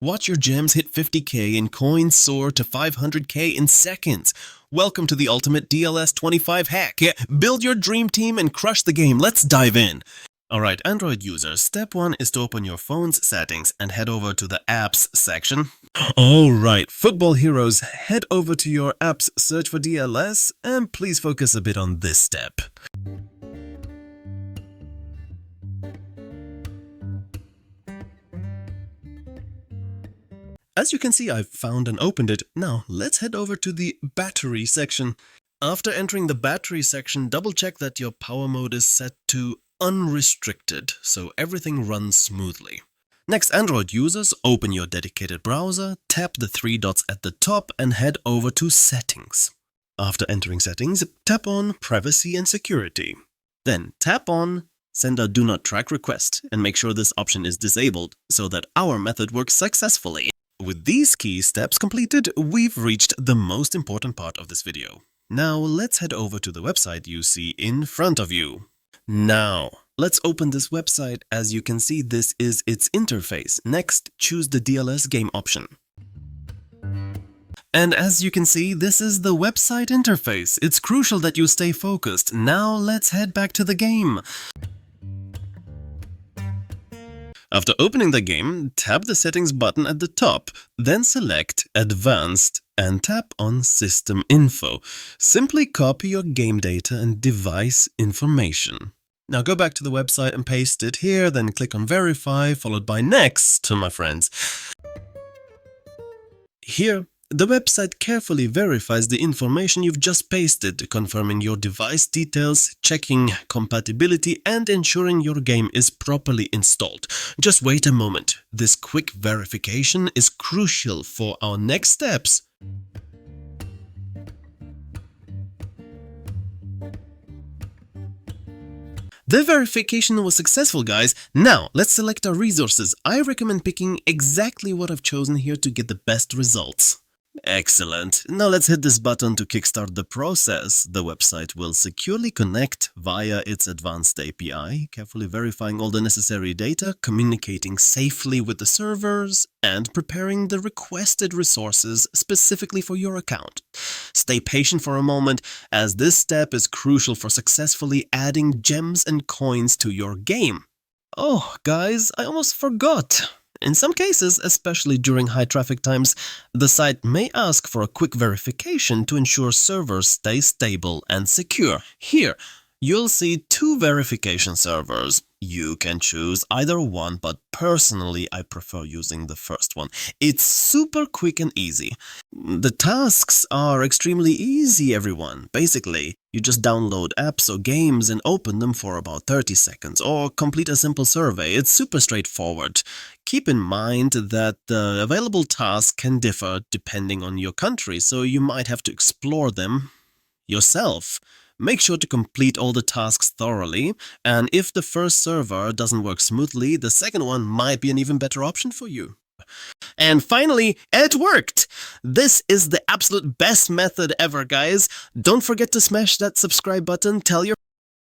Watch your gems hit 50k and coins soar to 500k in seconds. Welcome to the ultimate DLS 25 hack. Build your dream team and crush the game. Let's dive in. Alright, Android users, step 1 is to open your phone's settings and head over to the apps section. Alright, football heroes, head over to your apps, search for DLS, and please focus a bit on this step. As you can see, I've found and opened it. Now, let's head over to the battery section. After entering the battery section, double check that your power mode is set to unrestricted, so everything runs smoothly. Next, Android users, open your dedicated browser, tap the 3 dots at the top and head over to Settings. After entering Settings, tap on Privacy and Security. Then tap on Send a Do Not Track request and make sure this option is disabled so that our method works successfully. With these key steps completed, we've reached the most important part of this video. Now let's head over to the website you see in front of you. Now, let's open this website. As you can see, this is its interface. Next, choose the DLS game option. And as you can see, this is the website interface. It's crucial that you stay focused. Now let's head back to the game. After opening the game, tap the Settings button at the top, then select Advanced and tap on System Info. Simply copy your game data and device information. Now go back to the website and paste it here, then click on Verify, followed by Next, my friends. Here, the website carefully verifies the information you've just pasted, confirming your device details, checking compatibility, and ensuring your game is properly installed. Just wait a moment. This quick verification is crucial for our next steps. The verification was successful, guys. Now, let's select our resources. I recommend picking exactly what I've chosen here to get the best results. Excellent. Now let's hit this button to kickstart the process. The website will securely connect via its advanced API, carefully verifying all the necessary data, communicating safely with the servers, and preparing the requested resources specifically for your account. Stay patient for a moment, as this step is crucial for successfully adding gems and coins to your game. Oh, guys, I almost forgot. In some cases, especially during high traffic times, the site may ask for a quick verification to ensure servers stay stable and secure. Here, you'll see 2 verification servers. You can choose either one, but personally I prefer using the first one. It's super quick and easy. The tasks are extremely easy, everyone. Basically, you just download apps or games and open them for about 30 seconds, or complete a simple survey. It's super straightforward. Keep in mind that the available tasks can differ depending on your country, so you might have to explore them yourself. Make sure to complete all the tasks thoroughly, and if the first server doesn't work smoothly, the second one might be an even better option for you. And finally, it worked! This is the absolute best method ever, guys. Don't forget to smash that subscribe button, tell your